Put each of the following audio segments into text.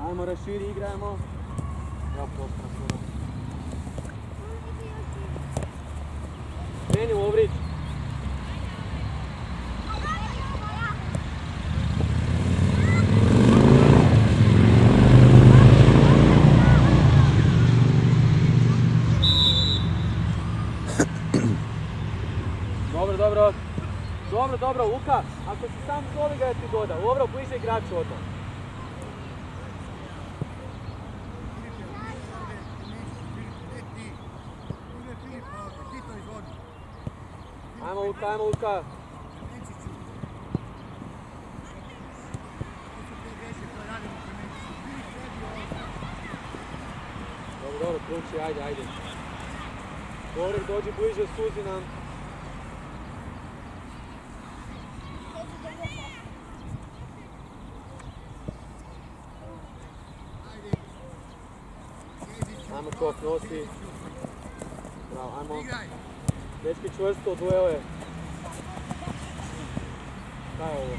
Ajmo, raširi, igrajmo. Evo popra, puno. Kreni Lovrić. Dobro, Luka, ako si sam zoli ga da ti doda, Lovro, bliže igraču od to. Ajmo Luka. Dobro, Krunči, ajde. Lovro, dođi bliže, suzi nam. Ajmo Čop, nosi. Bravo, ajmo. Dečki čvrsto, duele. Šta je ovo?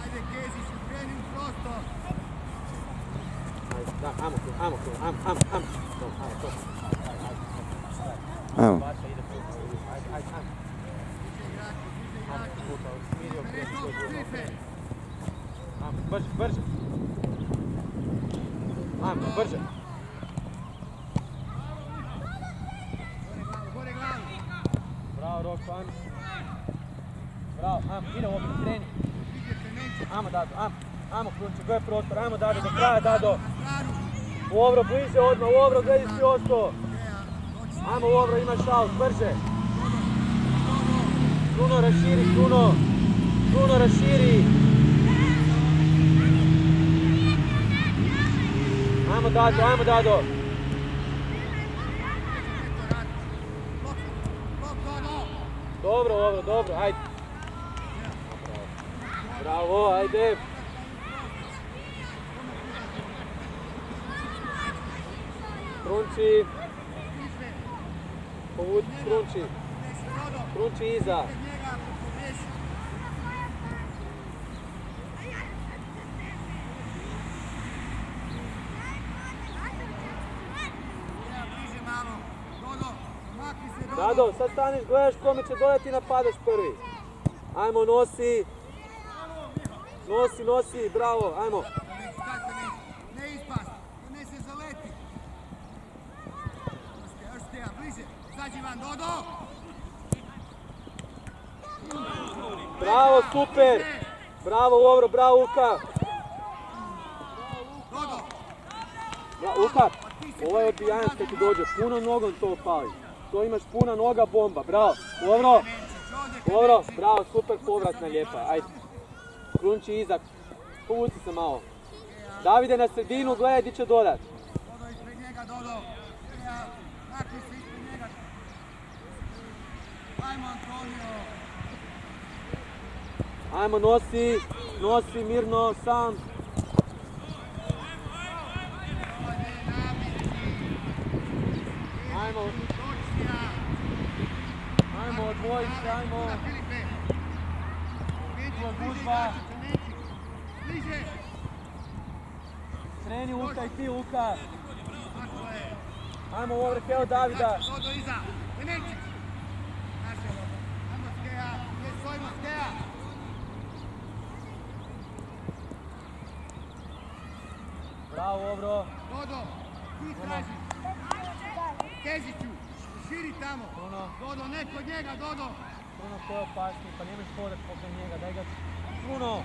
Ajde Kezić, kreni u prostor. Ajde, da, ajmo. Ajmo. Brže. Ajmo, brže. Bravo, Rokvan. Bravo, idemo opet, treni. Ajmo, Krunči, gledaj prostor, ajmo Dado, do kraja Dado. Lovro, bliže odmah, Lovro, gledaj si ostao. Ajmo Lovro, imaš šaut, brže. Kruno, raširi, Kruno, raširi. Ajmo Dado. Dobro, Lovro, dobro, ajde. Bravo, ajde. Krunči. Povuci Krunči. Krunči iza. Dado, sad staneš, gledaš kome će dodati i napadaš prvi. Ajmo, nosi, bravo, ajmo. Ne ispast, ne se zaleti. Još steja, bliže, zađi van, Dodo. Bravo, super. Bravo, Lovro, bravo, Luka. Dodo. Luka, ovo je odbijanac kad ti dođe, puno nogom to opali. To imaš puna noga, bomba, bravo. Lovro, bravo, super povratna, lijepa, ajde. Krunči iza, povuci se malo. Davide na sredinu, gledaj gdje će dodat. Dodo ispred njega, Dodo. Nakli se ispred njega. Ajmo, Antonio. Ajmo, nosi mirno, sam. Ajmo, odvoji se, ajmo. Gužba. Treni Luka i ti, Luka. Ajmo u ovrh, evo Davida. Dodo iza. Venenčić. Ajmo Skeja. Gdje stojimo Skeja? Bravo, Lovro. Dodo, ti tražiš. Keziću, širi tamo. Dodo, ne kod njega, Dodo. Kruno, to je opasniji, pa nemaš hodat pokraj njega, daj ga. Kruno.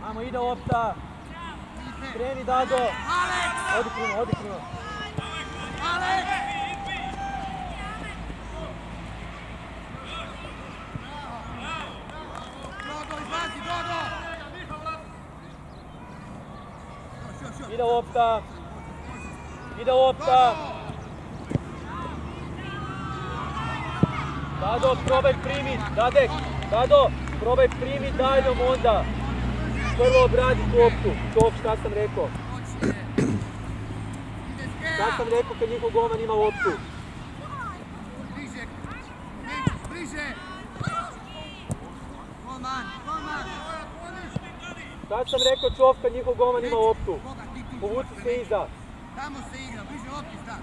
Ajmo, ide lopta. Kreni, Dado. Odi Kruno. Alek! Dodo, izbaci, Dodo! Ide lopta. Dado, probaj primit. Dado, probaj primit, daljom onda. Prvo obradi loptu. Čop, šta sam rekao? Šta sam rekao kad njihov golman ima loptu? bliže! Golman! Sad sam rekao Čovka, njihov golman ima loptu. Povuci se iza. Tamo se igra, bliže lopti stav.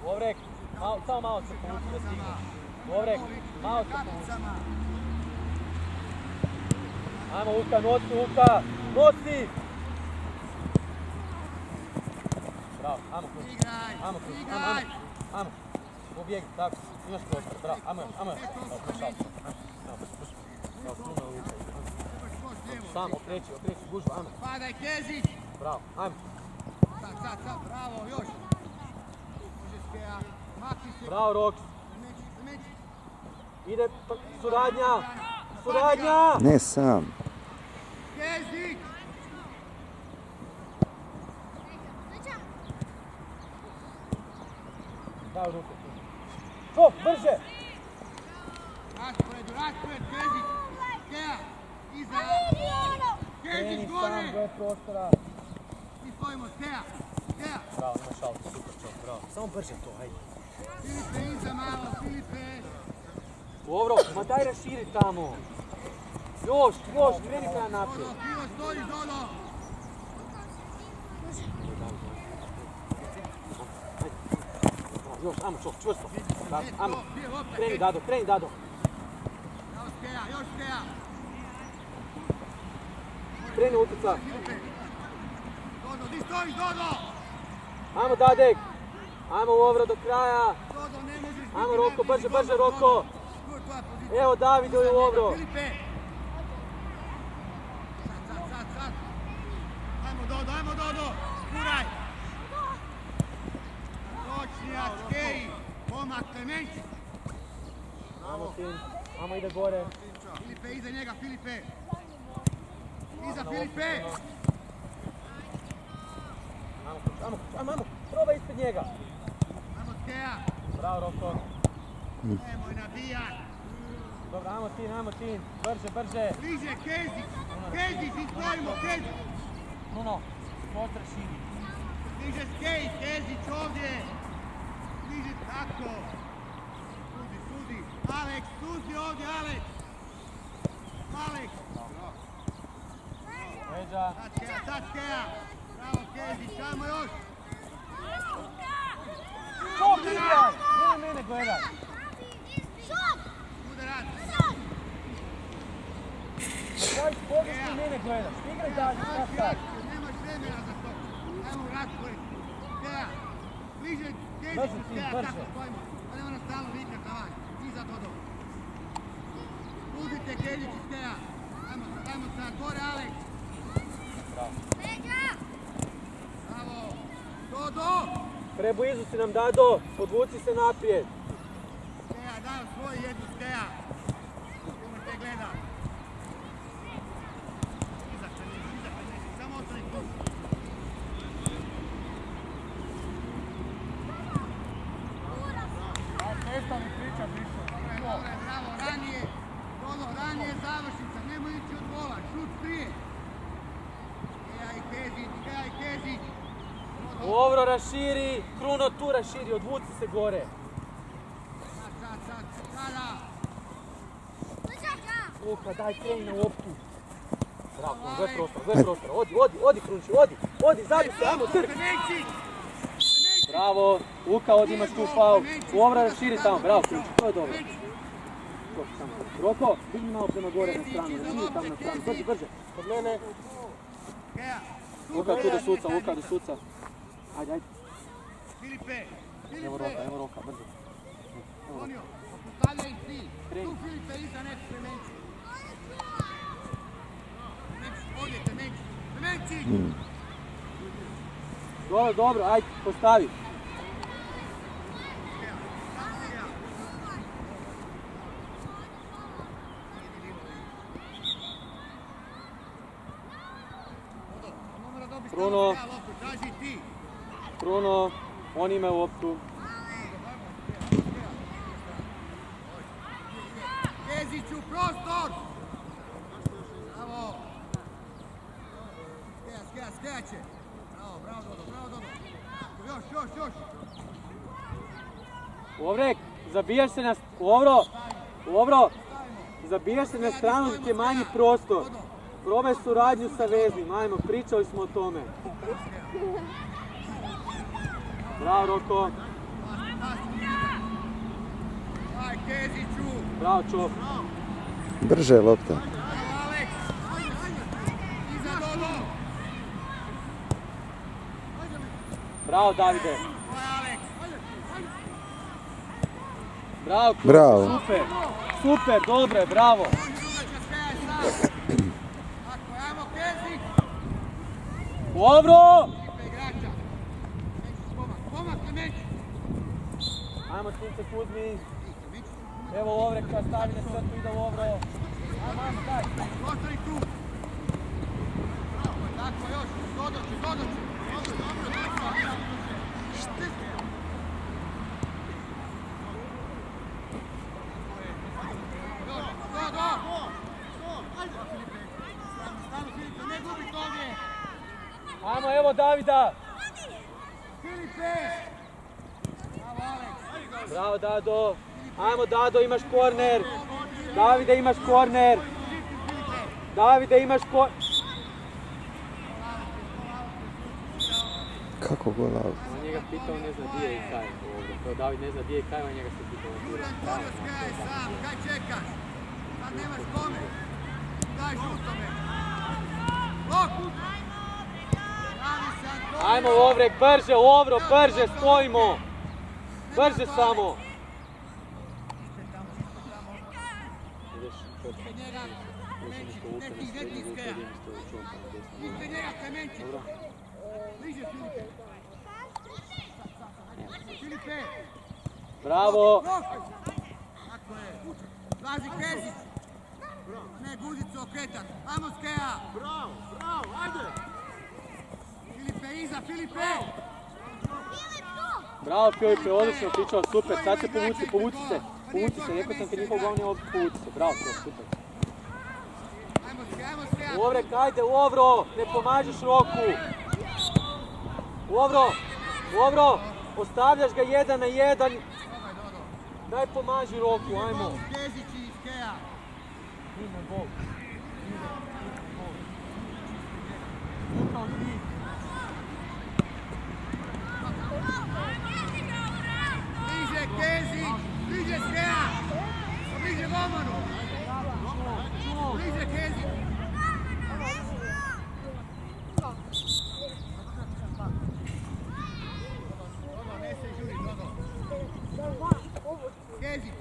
Lovrek, samo malo se povuci da stigne. Lovrek, malo se povuci. Ajmo Luka, nosi! Bravo, ajmo Kruč, ajmo. Pobjegi, tako, imaš prostor, bravo, ajmo. Sam, okreći, gužva, ajmo. Padaj Kezić! Bravo, ajmo. Sad, bravo, još! Bravo, Roks. Ide suradnja! Ne sam. Kezić! Daj ruku. Čop, brže! Raspored, Kezić! Kea! Iza! Kezić gore! Sam, gore prostora. Mi stojimo, Kea! Bravo, imaš auto, super Čop, bravo. Samo brže to, ajde. Filipe, iza malo, Filipe! Dobro, ma daj raširi tamo. Još, kreni prema naprijed. Krivo stoji, Dodo! Još, ajmo Čop, čvrsto. Ajmo, kreni Dado. Još Kea! Kreni utica. Dodo, di stojiš, Dodo? Ajmo Dadek. Ajmo Lovro do kraja. Dodo, ne možeš biti... Ajmo Roko, brže Roko. Evo David i Lovro. Filipe! Sad! Ajmo Dodo! Kuraj! Točnjak, Keji! Pomak, Klemenčić! Ajmo Tim, ajmo ide gore. Filipe, iza njega, Filipe! Iza Filipe! Ajmo, probaj ispred njega. Ajmo Keja! Bravo Roko. Nemoj nabijat! Dobro, ajmo Tim, brže. Bliže, Kezić, izstojimo, Kezić! Bruno, kontra širi. Bliže Kezić ovdje! Bliže, tako! Sudi! Aleks, sudi ovdje, Aleks! Leđa. Sad Keja! Bravo Kezić, ajmo još! Čop, igraj! Nemoj mene gledat. Udarac! Daj, pogrešno mene gledaš. Igraj dalje, sad. Nemaš vremena za to. Ajmo u raspored. Keja! Bliže Kezić, Brže, Tim, Keja, brže. tako stojimo. Pa ne mora stalno vikat na vas. Iza Dodo. Udite Kezić iz Keja. Ajmo sad, gore Aleks. Bravo. Dodo! Preblizu si nam Dado, podvuci se naprijed. Keja, dao svoj jednu s Keja. Idemo te gleda. Iza Klemenčić, samo ostani tu. Nestani priča više. Dobre, bravo, ranije završnica, nemoj ići od gola, šut prije. Keja i Kezić. Lovro raširi, Kruno tu raširi, odvuci se gore. Sada. Luka, daj kreni na loptu. Bravo, sve prostor. Odi Krunči, odi, zabi se, ajmo, trk. Bravo, Luka, odi, imaš tu faul. Lovro raširi tamo, bravo Krunči, to je dobro. Roko, digni malo prema gore na stranu, raširi tamo na stranu, brže, kod mene. Luka tu do suca, Ajde. Filipe. Evo Roka, brzo. Onio, postavljaj ti. Kreni. Tu Filipe iza nek Klemenčić. Ovdje Klemenčić. Dobro, dobro, ajde, postavi. Bruno. Bruno, on ima loptu. Keziću, prostor! Bravo! Skejaće! Bravo Dodo! Još! Ovrek, zabijaš se na... Lovro! Zabijaš se na stranu gdje je manji prostor. Probaj suradnju sa veznim, ajmo, pričali smo o tome. Bravo, Roko. Aj, Keziću! Bravo, Čop. Brže lopta. Aleks! Iza Dodo! Bravo, Davide. Aj, Aleks! Bravo, Kruk, Bravo. Super, dobro je, bravo. Tako, ajmo Kezić! Dobro! Igrača! Pomak, Klemenčić! Ajmo, Sunce, uzmi. Evo Lovreka, stavi na crtu, ide Lovro. Ajmo, daj. Ostali tu! Tako, još! Dodoće! Ajmo, evo Davida. Filipe! Bravo, Aleks! Bravo, Dado. Ajmo, Dado, imaš korner. Davide, imaš korner. Davide, imaš korner. Kako gol out? On njega pitao, ne zna gdje je i kaj. To David ne zna gdje je i kaj, on njega se pitao. Antonio skajaj sam, kaj čekaš? Sad nemaš kome. Daj žutome. Lok! Pravi se Antonio. Ajmo, Lovrek, brže, Lovro, brže, stojimo. Brže samo. Ispred njega Klemenčić, ne ti Skeja. Ispred njega Klemenčić. Bliže Filipe. Filipe. Bravo. Tako je. Slaži Kezić. Ne, guzicu okretat. Ajmo Skeja. Bravo, ajde. Filipe iza, Filipe. Bravo, Filipe, odlično pričao, super. Sad se povuci se. Rekao sam kad njihov glavni ovdje, povuci se. Bravo, super. Ajmo Skeja. Lovrek, ajde, Lovro, ne pomažeš Roku. Lovro, ostavljaš ga 1 na 1. Daj pomaži Roku, ajmo. Kezić i Skeja. Bliže Kezić, bliže Skeja. Bliže golmanu. Bliže Kezić. Kezić.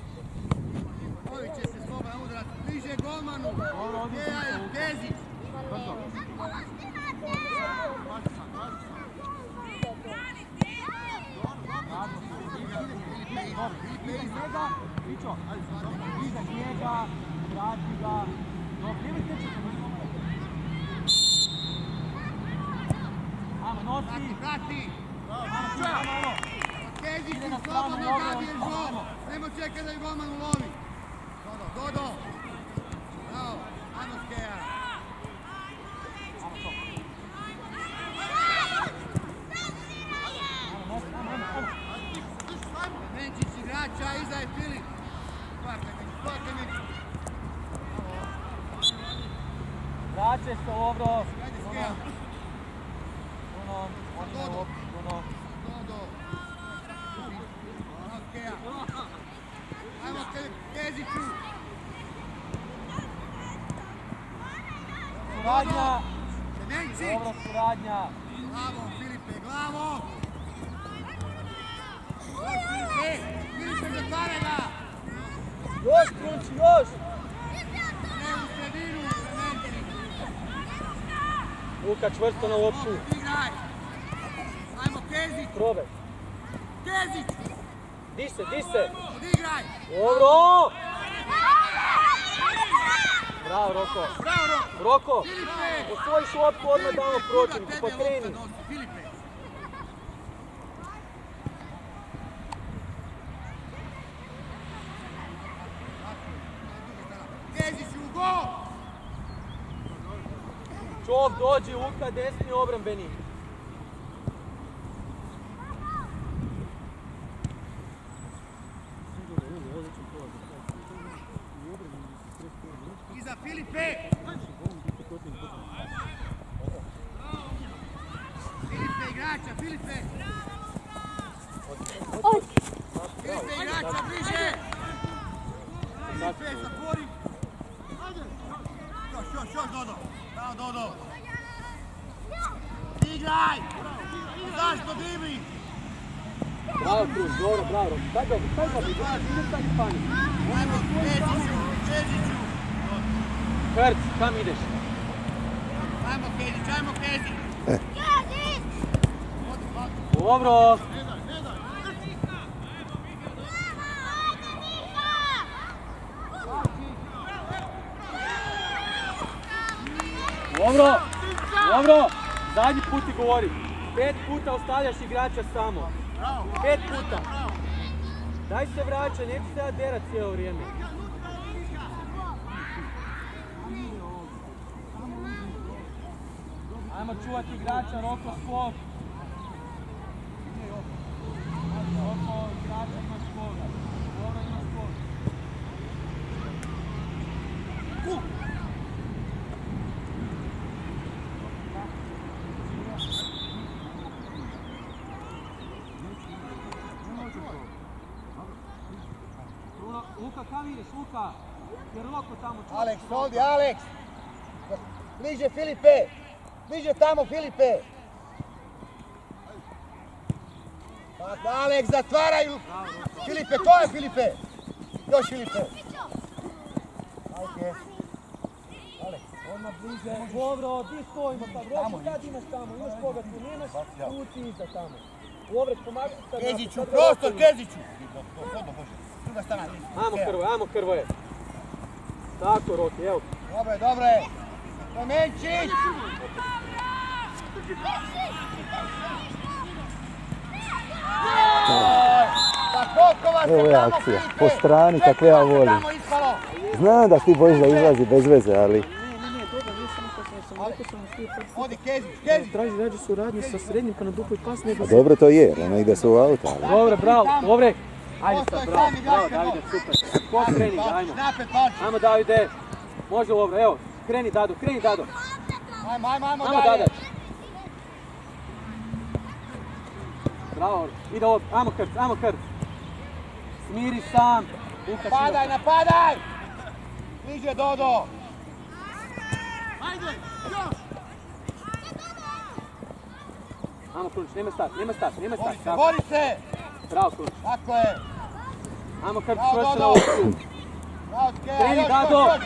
Ovi će se slobodan udarac. Bliže golmanu. Skeja i Kezić. Iza njega, vrati ga. Ajmo, nosi. Prati. Kezić Ide na u stranu, slobodno Lovro, zabiješ gol. Nemo čekaj da je golman ulovi. Dodo. Bravo. Ajmo Skeja. Klemenčić igrača, iza je Filip. Spoj Klemenčić. Vraćaj se, Lovro. Ajde Skeja. Bruno, on ima loptu, Bruno. Dodo. Ajmo Skeja. Ajmo Keziću. Suradnja. Klemenčić. Dobro, suradnja. Glavo, Filipe, glavo! Još, Filipe! Filipe, zatvara ga! Još, Krunči, još! Ne u sredinu, Klemenčić! Luka čvrsto na loptu. Igraj! Kezić! Probaj. Kezić! Di se. Odigraj! Dobro! Bravo, Roko. Bravo, Roko! Roko, Filipe! osvojiš loptu odmah damo protivniku, Tebe pa lopta treni. nosi, Filipe! Kezić u gol! Čov dođi, Luka, desni obrambeni. Iza Filipe! Filipe igrača, Filipe! Filipe igrača, bliže! Filipe, zatvori! Još, Dodo! Bravo, Dodo! Igraj! Zašto divi? Bravo, Kruz, dobro, bravo. Taj ga, idem taj Španij. Ajmo, Keziću! Herc, kam ideš? Ajmo Kezić! Dobro. Dobro. Zadnji put ti govorim. 5 puta ostavljaš igrača samo. 5 puta. Daj se vraća, neću se ja derat cijelo vrijeme. Ajmo čuvati igrača, Roko, skok. Roko, igrača ima skok. Dobro, ima skok. Luka, kam ideš, Luka? Jer Roko tamo čuva. Aleks, ovdje, Aleks! Bliže Filipe! Bliže tamo Filipe! Tako, Aleks, zatvaraju! Filipe, to je Filipe! Još Filipe! Ajde. Aleks, odmah bliže. Dobro, di stojimo sad? Roči, kad imaš tamo? Imaš koga tu nemaš? Tu ti iza tamo. Lovre, pomagaj sad. Keziću, prostor, Keziću! Druga strana. Ajmo Hrvoje. Tako, Roki, evo. Dobro je. Klemenčić! Evo je akcija, po strani kako ja volim. Znam da ti bojiš da izlazi bez veze, ali... Odi Kezić! Traži rađe suradnje sa srednjim pa na duploj pas nego... A dobro to je, ono ide se u auto, ali... Dobro, bravo, Lovre. Ajde sad, bravo, Davide, super. Skok trening, ajmo. Ajmo, Davide. Može, Lovre, evo. Kreni, Dado. Ajmo Dada. Bravo, ide ovo, ajmo Krc. Smiri sam. Napadaj! Bliže Dodo! Ajde, još! Ajmo Krunić, nema start. Bori se! Bravo Krunić. Tako je! Ajmo Krc, čvrši na ovu. Kreni,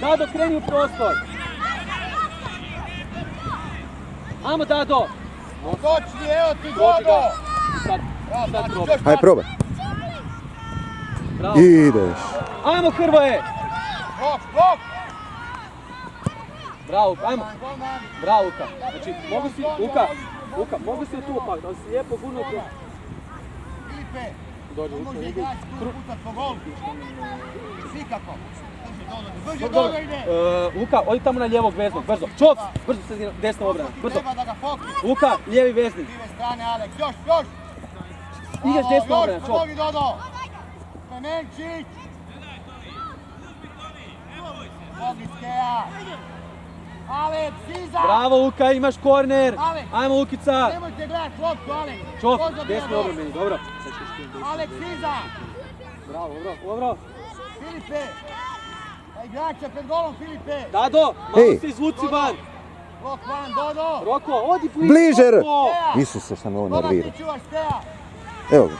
Dado, kreni u prostor. Ajmo, Dado. Točni, evo ti Dodo! Sad probaj. Aj probaj. Bravo. Ideš. Ajmo, Hrvoje. Blok! Bravo, ajmo. Bravo, Luka. Znači, mogu si tu opak, da si lijepo gurnuo kroz... Filipe! Dođe, Ne Luka, može ide. igrati putat po gol. Nikako. Brže Dodo ide. Luka, odi tamo na lijevog veznog, brzo. Čop, brzo se desna obrana, brzo. Treba da ga pokri. Luka, lijevi veznik. Live strane, Aleks. Još! Ideš desna obrana, Još, čop. pomogi Dodo! Klemenčić! Pomogi Skeja! Aleks, iza! Bravo, Luka, imaš korner. Aleks. Ajmo, Lukica. Nemojte gledati loptu, Aleks! Čop, Pozad desni Dodo. obrambeni, dobro. Aleks, iza! Bravo, dobro. Filipe! Igrača pred golom, Filipe! Dado, Ej. malo se izvuci van. Blok van, Dodo! Roko, odi Bliže! Roko. Isuse, šta me ovo Koga nervira. ti čuvaš, Skeja? Evo ga.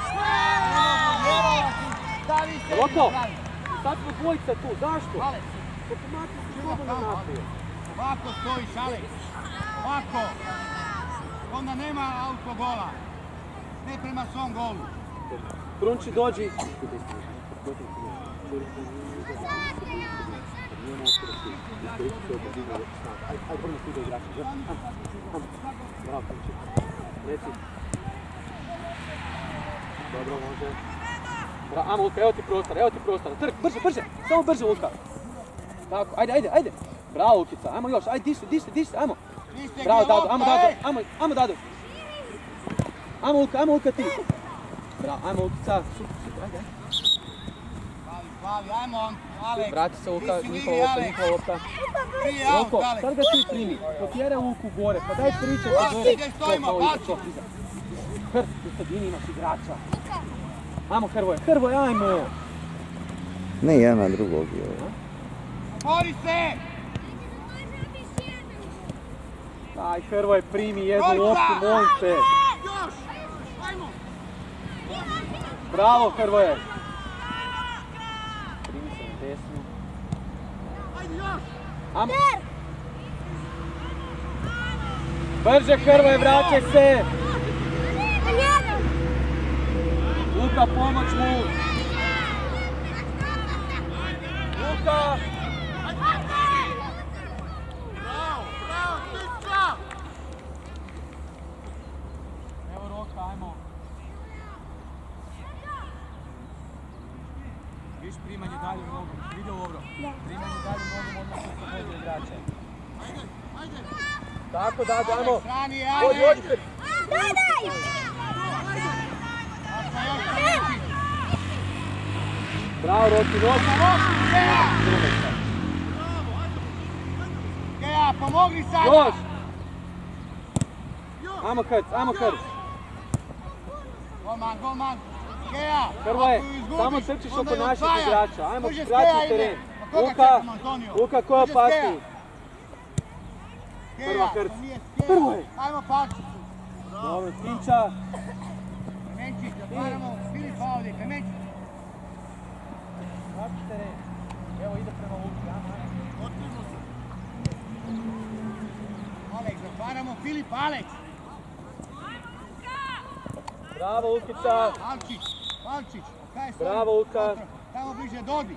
Stavi se! Roko, sad smo dvojica tu, zašto? Aleks! Pa pomati se slobodno naprijed. Ovako stojiš, Aleks. Ovako. Onda nema autogola. Ne prema svom golu. Krunči dođi. Ajde, vrlo ti da igrači. Bravo, Krunči. Reci. Dobro, može. Bravo, ajmo Luka, evo ti prostor. Trk, brže, samo brže Luka. Tako, ajde. Bravo Lukica, ajmo još, ajde diši, ajmo. Bravo Dado, ajmo Dado. Ajmo Luka ti. Bravo, ajmo Lukica, super, ajde. Plavi, ajmo, Aleks. Vrati se Luka, njihova lopta. Luko, sad ga ti primi, potjeraj Luku gore, pa daj pričaj se gore. Gdje stojimo, baci. U sredini imaš igrača. Ajmo Hrvoje, ajmo. Ne, jedan na drugog je. Bori se! Daj Hrvoje, primi jednu loptu, molim te. Još! Ajmo! Bravo Hrvoje. Primi se na desnu. Ajde još! Ajmo. Brže Hrvoje, vraćaj se. Luka, pomoć mu. Luka. Bravo, Tiska! Evo Roka, ajmo. Viš primanje dalje nogom, vidio Lovro? Primanje dalje nogom odmah se slobodi igrača. Ajde! Tako, Dado, ajmo. Strani, Dođi, ajde! Oskar. Bravo, Roki, Geja, pomogli sada! Još! Ajmo Krc. Golman! Geja! Hrvoje, samo trčiš oko naših igrača. Ajmo kratiti teren. Luka, ko je opasniji? Prva Krc. Hrvoje! Ajmo Pačiću! Dobro, Tinča. Klemenčić, otvaramo, Filip ovdje, Klemenčić. Kratiti teren. Evo ide prema Luki, ajmo. Aleks, otvaramo, Filip, Aleks. Bravo, Lukica. Palčić. Bravo, Luka. Tamo bliže Dodi.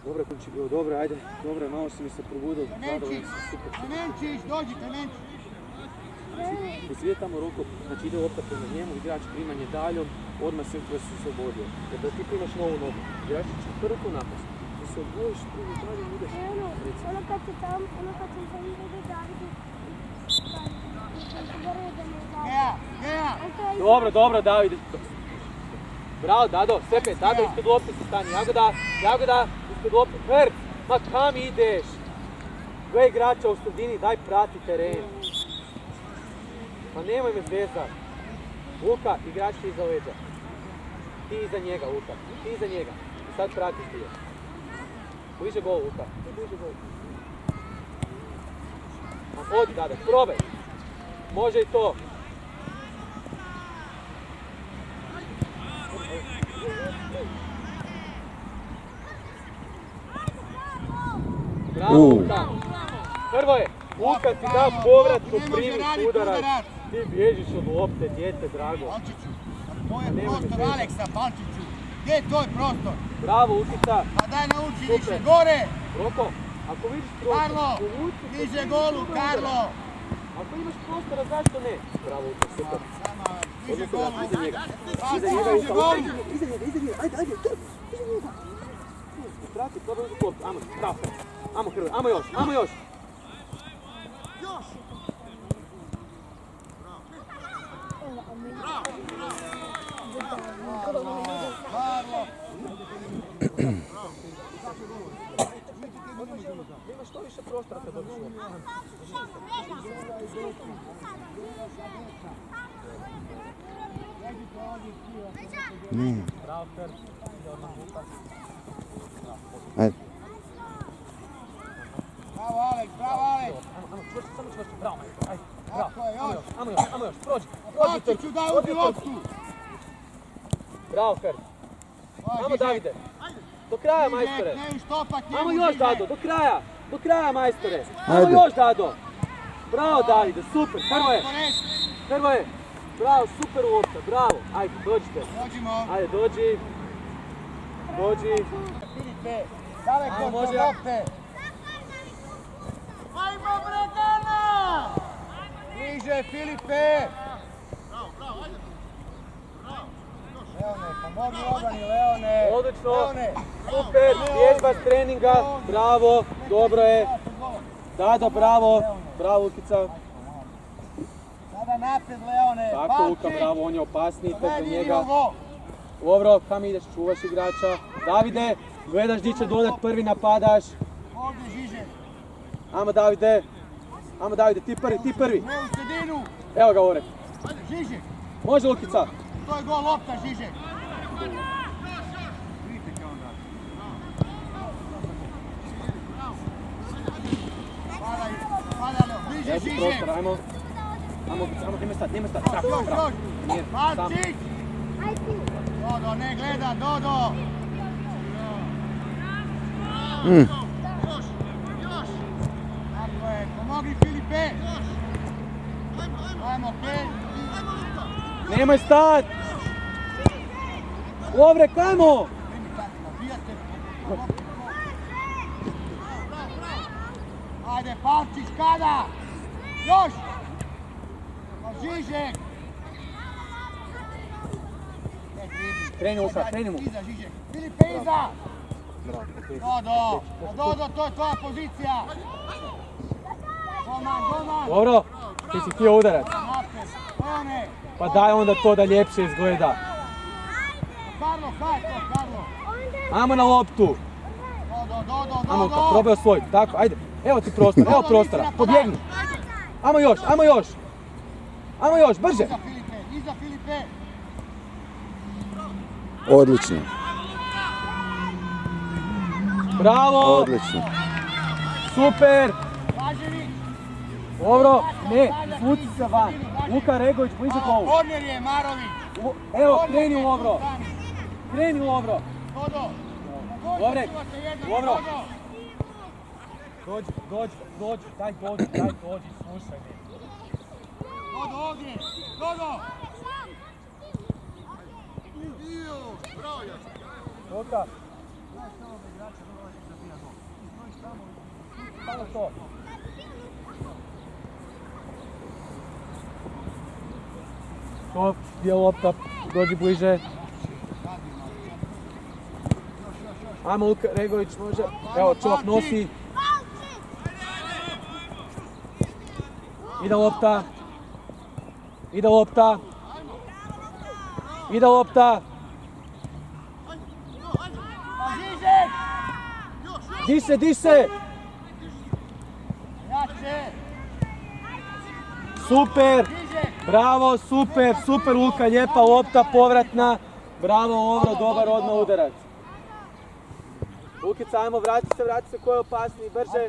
Dobro, Kunči bio, dobro, ajde. Dobro, malo si mi se probudio. Klemenčić, dođi Klemenčić. Jesi vidio tamo Roko, znači ide lopta prema njemu, igrač primanje daljom, odmah se oslobodio. Jer da ti primaš novu nogu, igrač će prvo napast. Da se odbojiš, prvi daljom ideš. Ono kad sam tamo ide Davidu, Dobro, Davide. Bravo, Dado, Stepe, Dado ispred lopte se stani. Jagoda, ispred lopte. Krc, ma kam ideš? Dve igrača u sredini, daj prati teren. Pa nemoj me zvezat. Luka, igrač ti iza leđa. Ti iza njega, Luka. Ti iza njega. I sad pratiš ti je. Bliže gol, Luka. Bliže gol. Odi, Dado, probaj. Može i to. Bravo, Luka. Hrvoje, Luka ti da povratnu primi udarac. Ti bježiš od lopte, djete, drago. Palčiću, to je prostor Aleksa, Palčiću. Gdje je tvoj prostor? Bravo, Lukica. Pa daj nauči više, gore! Roko, ako vidiš prostor, Karlo, niže golu, Karlo! Ako imaš prostora, zašto ne? Bravo, Luka, super. Niže golu, Iza njega, niže golu! iza njega, ajde, iza njega. Prati, probaj uzeti loptu, ajmo, bravo. Ajmo Hrvoje, ajmo još. Karlo! Imaš što više prostora kad dobiš loptu. Ne. Bravo, Krc. Ajde. Bravo Aleks, Samo čvrsto, bravo, majko, ajde. Tako je, još! Ajmo još, prođi. Palčiću, daj ubi loptu! Bravo, Krc. Ajmo, Davide. Do kraja, majstore. Ne uštopat njemu, Ajmo još, Žižek. Dado, do kraja, majstore. Ajde. Ajmo još, Dado. Bravo, Davide, super. Hrvoje, bravo, super lopta, bravo. Ajde, dođite. Dođimo. Ajde, dođi. Dođi. Filipe, daleko Ajmo, od može. lopte. Ajmo bre, Dana! Bliže, Filipe! Leone, pomogni obrani, Leone! Odlično. Leone! Super, vježba s treninga. Bravo, dobro je. Dado, bravo. Bravo, Lukica. Sada napred, Leone! Tako, Luka, Palčić! bravo, on je opasniji, tako Povedi njega. Ilgo! Dobro, kam ideš, čuvaš igrača. Davide, gledaš di će dodat, prvi napadaš. Ovdje, Žižek! Ajmo, Davide. Ajmo, Davide, ti prvi. Ne u sredinu! Evo ga, Orek. Žižek! Može, Lukica. To je gol lopta, Žižek! Pada, Leo, bliže, Evo ti Žižek! prostor, ajmo. Ajmo, nemoj stati. Trap. Još! Mir, sam. Palčić! Aj ti. Dodo, ne gleda, Dodo! Tako je, pomogli Filipe! Ajmo, okej! Nemoj stat. Ovrek, ajmo. Nabijate! Ajde, Palčić, kada? Još! Pa Žižek! Kreni, Luka, kreni mu. Iza, Žižek! Filipe, iza! Dodo! Dodo, to je tvoja pozicija! Golman! Dobro, ti si htio udarac. Napred! Leone! Pa daj onda to da ljepše izgleda. Karlo, kaj je to, Karlo? Ajmo na loptu. Dodo! Ajmo, probaj osvojiti. Tako, ajde. Evo ti prostor, evo prostora. Pobjegni. Ajmo još. Ajmo još, brže. Iza Filipe! Odlično, Bravo. odlično. Super. Blažević! Dobro, ne, izvuci se van. Luka Regović, bliže golu. Korner je Marović! Evo, kreni u Lovro. Dodo! Dobre, dobro. Dodo! Dođi, daj dođi, slušaj me. Dodo ovdje! Dodo! Luka. Samo to. To je lopta, dođi bliže. Ajmo Luka Regović, može. Evo, čovjek nosi. Ide lopta. Pa Žižek! Di se. Jače! Super. Žižek! Bravo, super Luka, lijepa lopta, povratna. Bravo Lovro, dobar odmah udarac. Lukica, ajmo, vrati se, ko je opasniji, brže.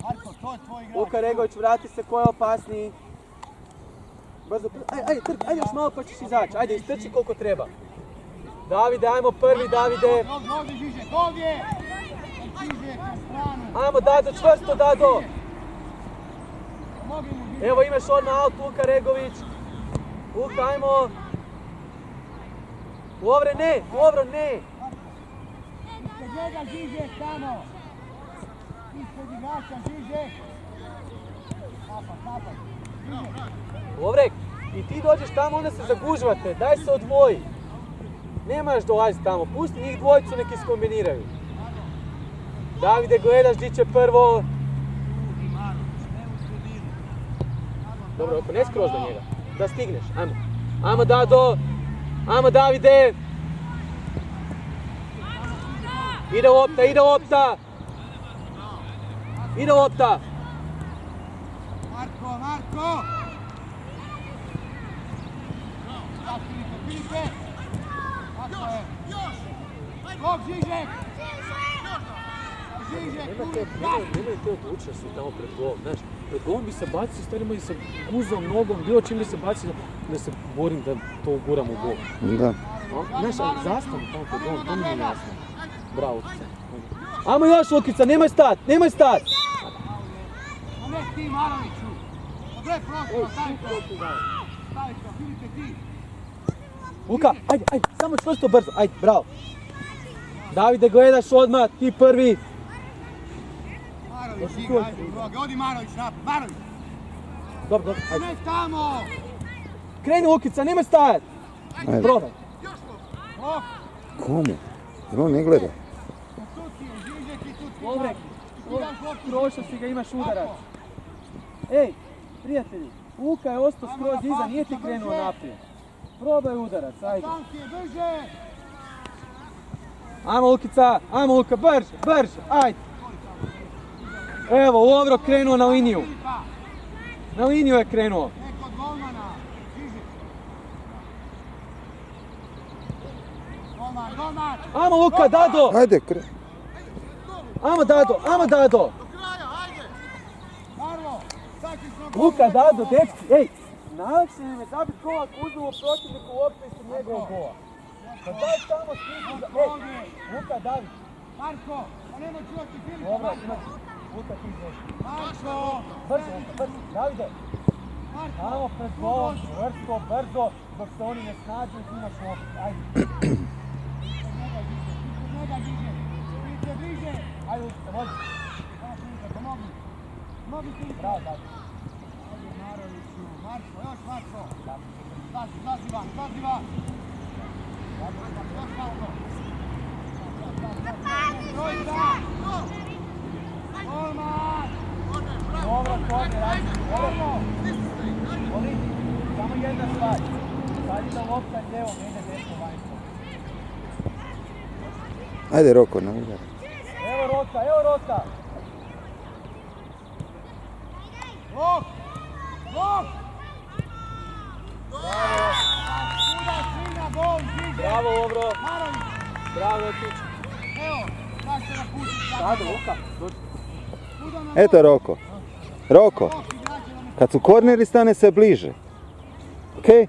Marko, to je tvoj igrač. Luka Regović, vrati se, ko je opasniji. Brzo, ajde još malo pa ćeš izaći, ajde istrči koliko treba. Davide, ajmo prvi, Davide. Ovdje Žižek, ovdje! Žižek na stranu. Ajmo Dado, čvrsto Dado. Pomogi mu Žižek. Evo imaš odmah aut, Luka Regović. Luka, ajmo. Lovro, ne. Ispred njega Žižek tamo. Ispred igrača Žižek. Napad. Žižek. Lovrek, i ti dođeš tamo, onda se zagužvate, daj se odvoji. Nemaš dolaziti tamo, pusti njih dvojicu, nek iskombiniraju. Davide, gledaš di će prvo. Dobro, ako ne skroz do njega, da stigneš, ajmo. Ajmo Dado, ajmo Davide. Ide lopta. Marko! Filipe! Tako je! Skok Žižek! Nemoj te odlučnosti tamo pred golom, znaš. Pred golom bi se bacio, starima i sa guzom, nogom, bilo čim bi se bacio da se borim da to uguram u gol. Da. Znaš, ali zastanu tamo pred golom, to mi je jasno. Bravo, Lukica. Ajmo još, Lukica, nemoj stat! A ne ti Maroviću! Gle prostor, stavi to! Filipe, Ajde ti. Luka, ajde, samo čvrsto brzo, ajde, bravo. Davide, gledaš odmah, ti prvi. Marović igra, ajde u droge. Odi Marović napred, Marović. Dobro, ajde. Ne tamo. Kreni Lukica, nemoj stajati. Ajde. Probaj. Ok. Komu? Jer on ne gleda. Tuci, Žižek i Tuci. Dobre, prošao si ga, imaš udarac. Ej, prijatelji, Luka je ostao skroz iza, nije ti krenuo naprijed. Probaj udarac, ajde. Tanki, brže. Ajmo Luka, brže, ajde. Evo, Lovro krenuo na liniju. Filipa. Na liniju je krenuo. Neko od golmana. Žižek. Golman. Ajmo Luka, Dado. Ajde, Ajmo Dado. Marlo, sakri smo golmana. Luka, Dado, dečki, ej. Najlakše im je zabiti gol ako uzmemo protivniku loptu ispred njegovog gola. Pa daj tamo stisnu za... Ej, Luka, David. Marko, pa nemoj čuvati Filipa. Dobro, imaš. Luka, ti izveš. Marko. Brzo, Davide. Marko. Tamo pred golom, brzo, dok se oni ne snađu i ti imaš loptu. Ajde. Njega diže. Vidite bliže. Ajde, Luka, vodi. Evo Filipa, pomogni. Pomogni Filipa. Bravo, David. Ajde Maroviću. Marko, još Marko. Zlazi van. Još Marko. Trojka. Golman. Dobro, Tomi, radi. Dobro. Voli, samo jedna stvar. Sad ide lopta lijevo, ne ide desno vanjsko. Ajde Roko, na udar. Evo Roka. Lop. Udar svinja, gol, Žižek. Bravo, Lovro. Marović. Bravo, Otić. Evo, sad se napusti. Sada, Luka, dođi. Eto Roko, kad su korneri stane se bliže. Okej?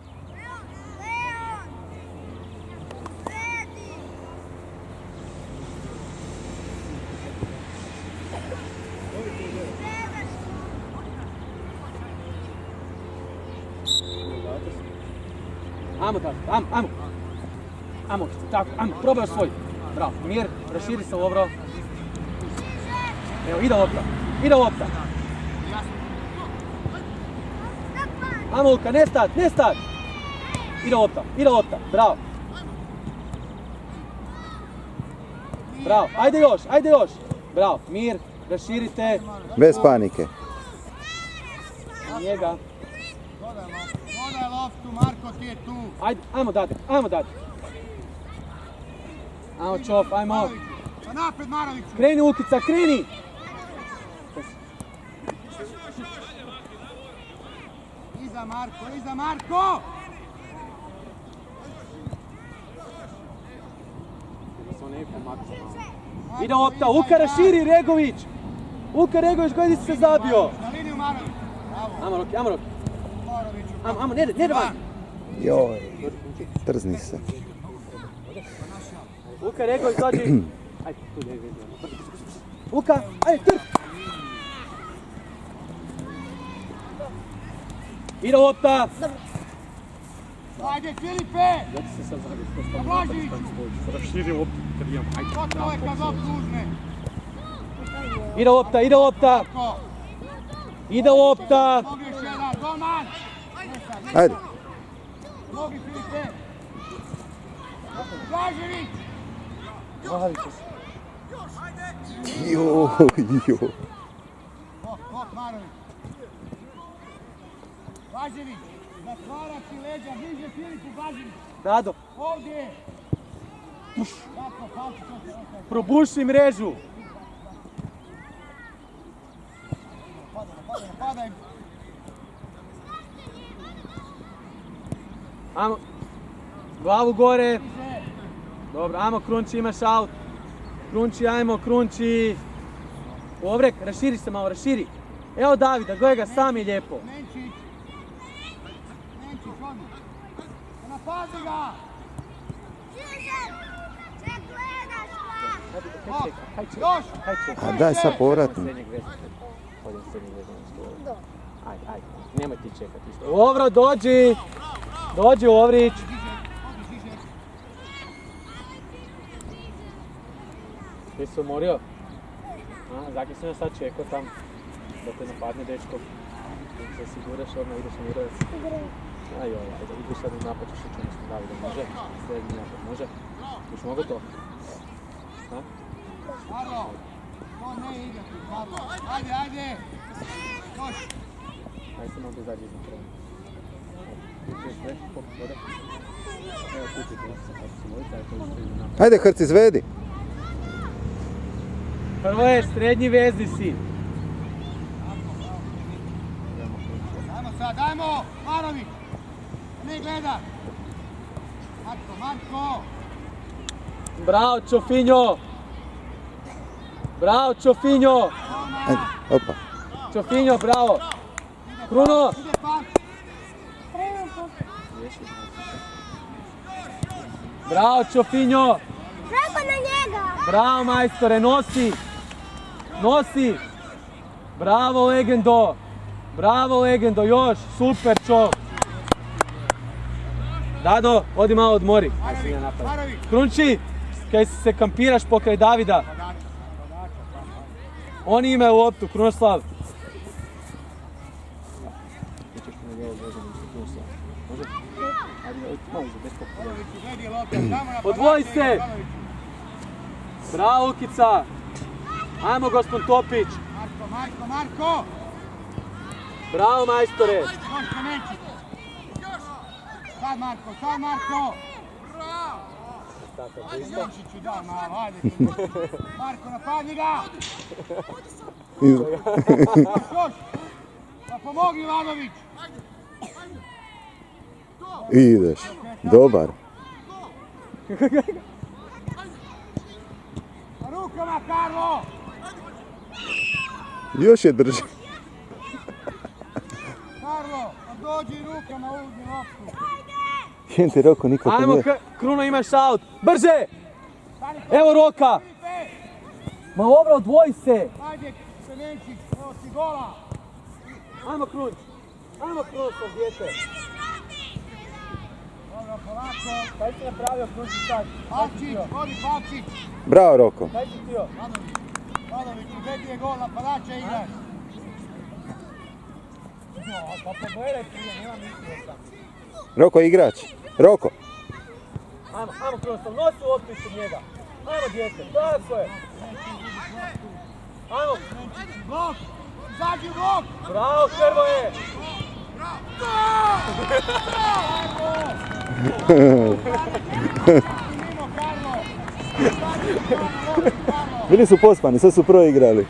Ajmo, tako, probaj svoj. Bravo, mir, raširi se Lovro. Evo, ide lopta. Ajmo Luka, ne stat. Ide lopta, bravo. Bravo, ajde još. Bravo, mir, raširite. Bez panike. Njega. Dodaj loptu, Marko ti je tu. Ajde, ajmo dati. Ajmo Čop, ajmo. Pa napred Maroviću. Kreni Lukica, kreni! Iza Marko! Ide lopta, Luka raširi, Regović! Luka Regović, gledaj si se zabio! Na liniju Marović. Bravo. Ajmo Roki. Maroviću. Ajmo, ne van! Joj, trzni se. Luka Regović, dođi! Ajde, tu ne. Luka, ajde, trk! Ide lopta! Ajde Filipe! Na Blaževiću! Raširi loptu kad imam, ajde. Gotovo je kad loptu uzme. Ide lopta! Marko! Ide lopta! Mogu još jedan, golman! Ajde. Mogu Filipe! Blažević! Joj. Hop, Marović! Blažević! Zatvara ti leđa, bliže Filipu Blažević! Dado, Ovdje! Tako, palci to se ostaje. probuši mrežu! Padaj! Ajmo, glavu gore! Dobro, ajmo Krunči, imaš aut! Krunči! Ovrek, raširi se malo, raširi! Evo Davida, gledaj ga, sam je lijepo! Nenčić, odi! Napazi ga! Još! A daj sad povratno. Ajde, nemoj ti čekati. Lovro, dođi! Dođi Lovrić. Ti se umorio? Zaki sam ja sad čekao tam da te napadne dečko. Da se siguraš, odmah ideš na urovac. Ajoj, ajde, ideš sad u napad, ćeš učinu s Davidom, može? Srednji napad, može? Još mogu to? Karlo, to ne ide tu, Karlo. Ajde, ajde. Još. Ajde se mogu zadnji iznad prema. Ti ćeš sve, koliko vode? Evo kući to, kako se mojite, ajde to izvredi napad. Ajde, Hrc, izvedi. Prvo je srednji vezni si. Dajmo sad, dajmo, Marović. Ne gleda. Marko. Bravo, Čofinjo! Bravo, Čofinjo! Ajde, opa. Čofinjo, bravo! Kruno! Ide pak. Bravo, Čofinjo! Preko na njega! Bravo, majstore, nosi! Nosi! Bravo, legendo! Bravo, legendo, još! Super, Čo! Dado, odi malo odmori. Marović. Krunči, kaj se kampiraš pokraj Davida. Oni imaju loptu, Krunoslav. Podvoji se! Bravo, Lukica! Ajmo, gospod Topić! Marko! Bravo, majstore! Još Klemenčić! Sad Marko! Klemenčiću da, malo, ajde. Marko, napadni ga! Još! Pa pomogni Vladović! Ideš. Dobar. Rukama, Karlo! Još je drži. Karlo, dođi rukama, uzmi loptu. Jen ti Roko nikako Ajmo, nije. Kruno, imaš aut! Brže! Evo Roka! Ma dobro, odvoji se! Ajde, Klemenčić, prosi gola! Ajmo, Krunč! Ajmo, Krunoslav, dijete! Dobro, polako. Kaj si napravio, Krunčić, sad? Palčić, vodi Palčić. Bravo, Roko. Kaj si htio? Vladović, uzeti je gol, napadača igraš. Pa pogledaj prije, nema mislio sam. Roko, igrač. Roko. Ajmo, Krunoslav, nosi loptu ispod njega! Ajmo, dijete, tako je! Ajmo! Blok! Izađi u blok! Bravo, Hrvoje! Mimo, Karlo! Bili su pospani, sad su proigrali.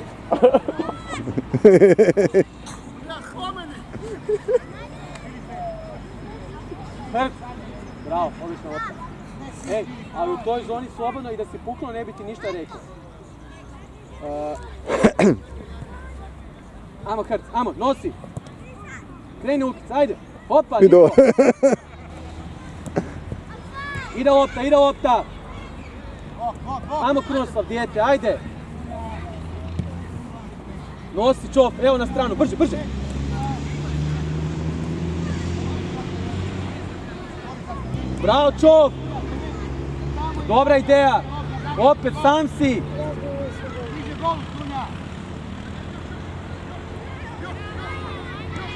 Bravo, odlična lopta. Ej, ali u toj zoni slobodno i da si puknuo ne bi ti ništa rekao. Ajmo, Hrc, ajmo, nosi! Kreni Ukic, ajde! Opa, Ido. Ide lopta, ide lopta! Blok! Ajmo, Krunoslav, dijete, ajde! Nosi Čof, evo na stranu, brže, brže! Bravo, Čof! Dobra ideja! Opet sam si! Iđe gol, Krunja!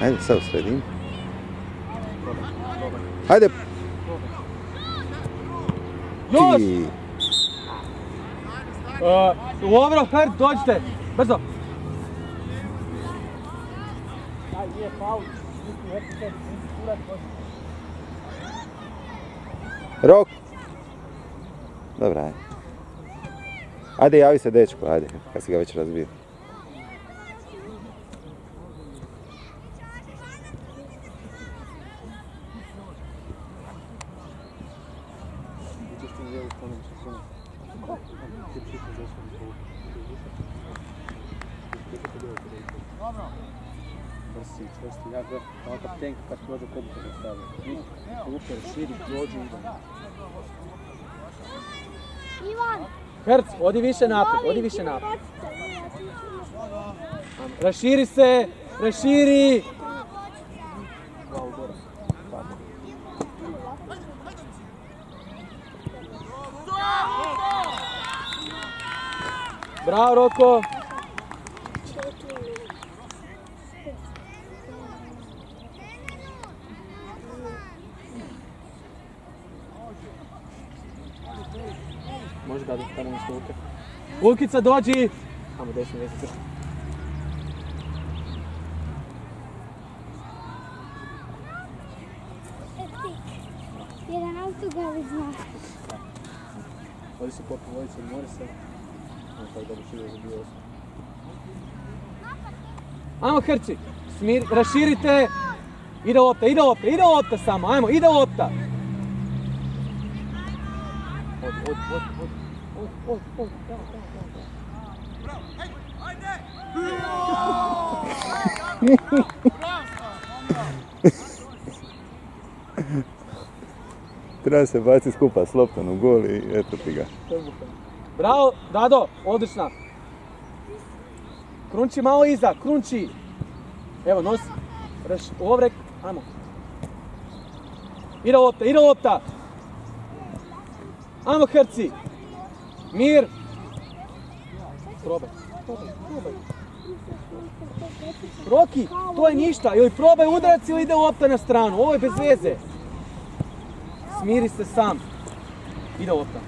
Ajde, sad u sredini. Ajde. Još! Ti. Lovro, Hrc, dođite! Brzo! Aj, nije faul. Rok. Dobra, ajde. Ajde, javi se dečko, ajde, kad si ga već razbio. Dobro. Brsi, čvrsti, ja gledam, kao kaptenka kad prođe kobuka ga stavio. Super, širi, prođe i ide. Ivan! Hrc, odi više naprijed, odi više naprijed. Raširi se, raširi! Bravo, Roko. Može da stavimo s Luke. Lukica, dođi! Samo desno mjesto. Jedan autogar zna. Ovdje se popio vodice od Morisa. Tako da bi širio za bio osam. Ajmo Hrči, raširite. Ide lopta samo, ajmo, ide lopta. Od. Treba se baciti skupa s loptom u gol i eto ti ga. Bravo, Dado, odlična. Krunči malo iza, krunči. Evo, nosi. Ovrek, ajmo. Ide lopta. Ajmo Hrci. Mir. Probaj. Roki, to je ništa. Ili probaj udarac ili ide lopta na stranu. Ovo je bez veze. Smiri se sam. Ide lopta.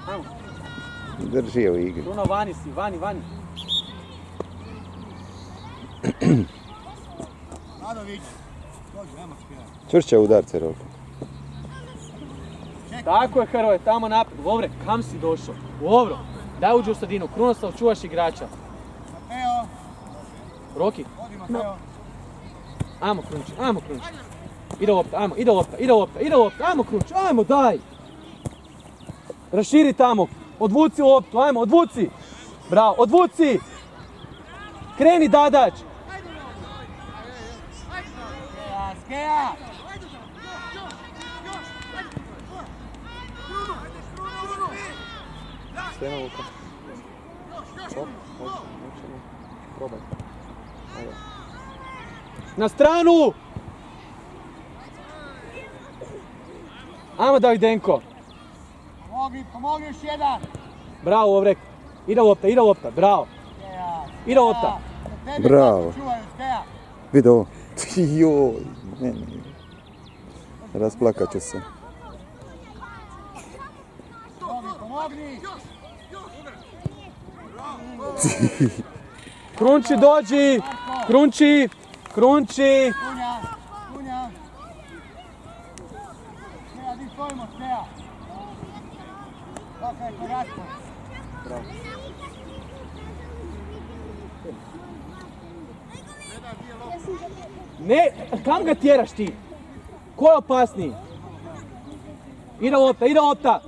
Ajmo. Drži je u igri. Bruno, vani si, vani. Radović, dođi, nema skira. Čvršće udarce, Roko. Tako je Hrvoje, tamo naprijed. Lovre, kam si došao? Lovro, daj uđi u sredinu. Krunoslav, čuvaš igrača. Mateo, Roki. vodi Mateo. Ajmo Krunči. Ide lopta, ajmo Krunči, ajmo, daj. Raširi tamo, odvuci loptu, ajmo, odvuci. Bravo, odvuci. Kreni Dadač. Skeja! Stena Luka. Probaj. Na stranu! Ajmo Davidenko. Pomogni još jedan! Bravo, Ovrek. Ide lopta, bravo. Ide lopta. Bravo. Vidi ovo. Joj, rasplakat ću se. Pomogni! Krunči, dođi! Krunči! Kunja! Skeja, di stojimo, Skeja? Kakav je to raspor? Bravo. Ne, kam ga tjeraš ti? Ko je opasniji? Ide lopta!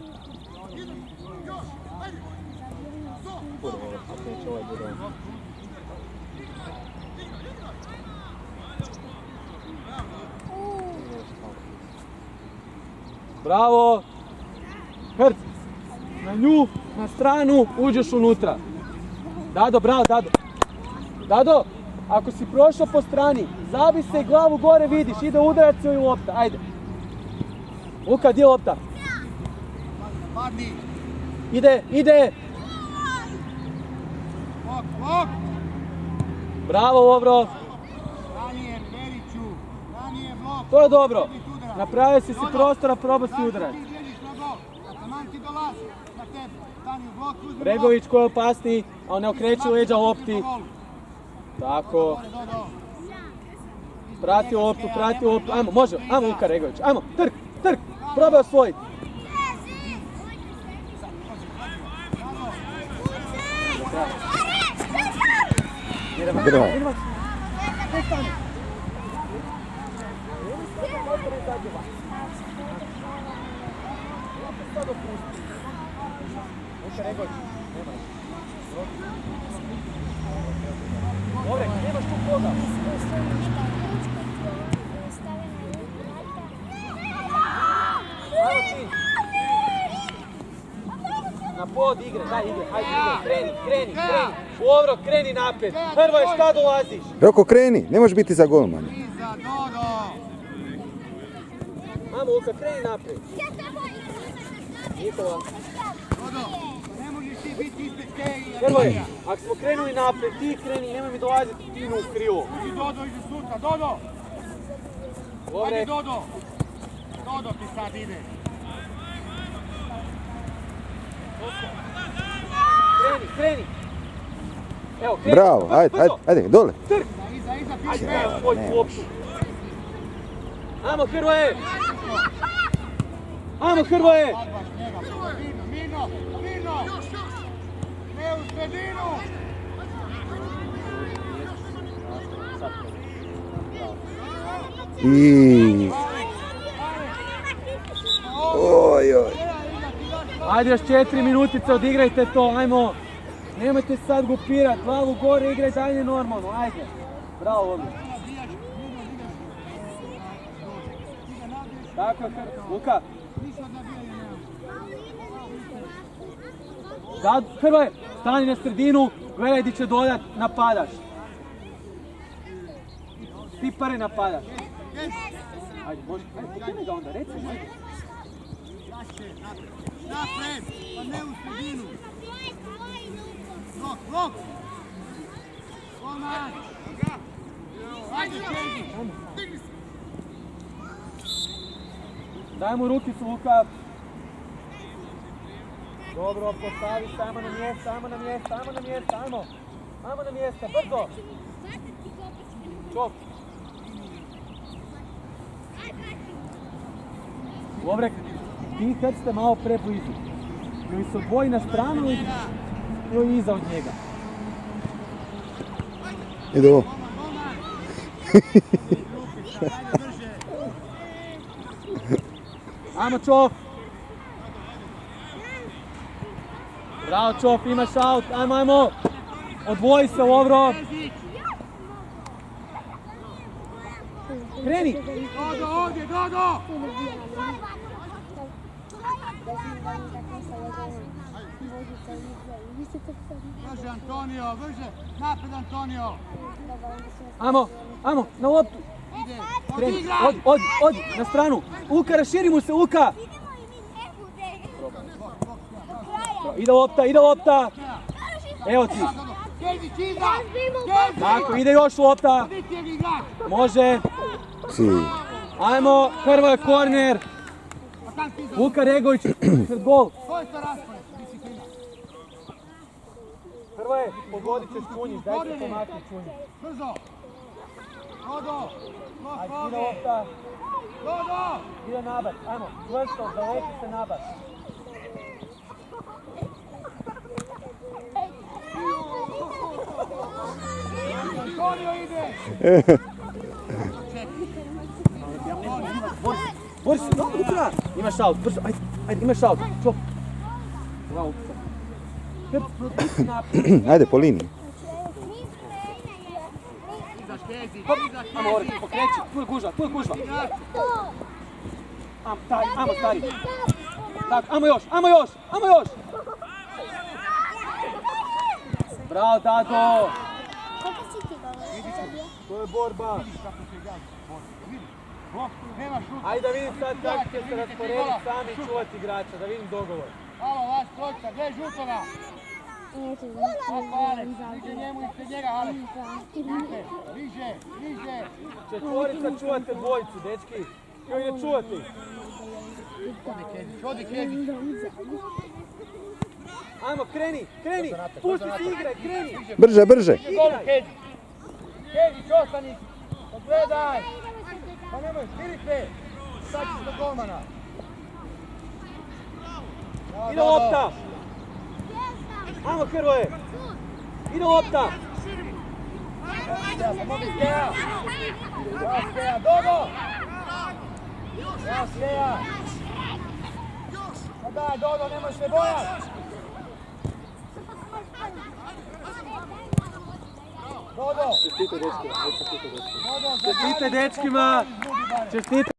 Bravo! Hrc! Na nju, na stranu, uđeš unutra. Dado, bravo, Dado! Dado, ako si prošao po strani, zabi se i glavu gore, vidiš, ide udarac ili lopta, ajde. Luka, gdje je lopta? Padni! Ide! Blok! Bravo, Lovro! Ranije, Periću! Ranije, blok! To je dobro. Napravio si prostora, probao si udarac. Ti gledaš na blok, a taman ti dolazi na tebe. Stani u blok, uzmi blok. Bregović koji je opasniji, a ne okreći leđa lopti. Tako. Prati loptu. Ajmo, može. Ajmo Luka Regović. Ajmo, trk. Probaj osvojiti. Bravo. Dobre, nemaš tu koga. Na pod igre, hajde kreni. Dobro, kreni naprijed. Hrvoje, šta dolaziš? Roko, kreni, ne možeš biti za golman. Iza, Dodo! Mamo, Luka, kreni naprijed. Nikola. Dodo, ne možeš ti biti ispred te i... Hrvoje, ako smo krenuli naprijed, ti kreni, nemoj mi dolaziti Tinu u krivo. I Dodo iza sutra, Dodo! Dobre. Ajde Dodo! Dodo ti sad ide. Kreni. Evo, kreni. Bravo, ajde, dole. Trk. Iza, Ajde, piše. evo, svoj klopšu. Ajmo, Hrvoje. Ajmo, Hrvoje. Odbaš njega, Mirno! Ne u sredinu! I... Oj. Ajde, još 4 minutice, odigrajte to, ajmo. Nemojte sad gupirat, glavu gore, igraj dalje normalno, ajde. Bravo, ovdje. Tako je, Luka. Hrvoje, stani na sredinu, gledaj di će dodat, napadaš. Ti pare napadaš. Ajde, može, ajde, ga onda, recimo, ajde. Napred, pa ne u sredinu. Blok! Komad! Ajde, Čeđi! Daj mu rukicu, Luka. Dobro, postavi se, ajmo na mjesto, ajmo. Ajmo na mjesto, brzo. Čop. Dobre, ti kad ste malo preblizu. Ili se odvoji na stranu ili iza od njega. Ide ovo. Ajmo, Čop. Bravo, Čop, imaš aut, ajmo. Odvoji se, Lovro. Kreni. Dodo, ovdje, Dodo! Brže, Antonio, brže! Napred, Antonio! Ajmo, na loptu. Ide, Kreni, odigraj! odi, na stranu. Luka, raširi mu se, Luka. Ide lopta. Evo ti. Kezić, iza! Tako, ide još lopta. Biti je igrač! Može. Ajmo, Hrvoje, korner. Pa kam ti iza? Luka Regović, pred gol. Ko je to raspored? Disciplina. Hrvoje, pogodit ćeš Čunjić, daj se pomaki Čunjić. Brzo! Dodo! Blok Ajde, ide ovdje! lopta. Dodo! Ide nabat, ajmo, čvrsto, zaleti se nabat. Antonio ide! Boris, Luka! Imaš aut, brzo, ajde, imaš aut, čop. Bravo, Luka. Ajde, po liniji. Iza Kezić, Ajmo, Orek, pokreći, tu je gužva. Ajmo, stari. Tako, ajmo još. Bravo, Dado. To je borba. Nema šuta. Ajde da vidim sad kako će se rasporediti sami i čuvati igrača, da vidim dogovor. Alo, vas trojka, gdje je žutoga? Oko Alek, bliže njemu ispred njega, Alek. Bliže. Četvorica čuvate dvojicu, dečki. Koji ne čuvate? Odi Kezić. Ajmo, kreni. Pusti se, igraj, kreni. Brže. Gol Kezić. Kezić, ostani. Pogledaj. Pa nemoj, širite. Sad ćeš do golmana. Ide lopta. Ajmo, Hrvoje. Ide lopta. Pomogi Skeja. Ja Skeja, Dodo. Ja Skeja. Pa daj, Dodo, nemoj se bojati. Dodo. Čestite dečkima. Čestite.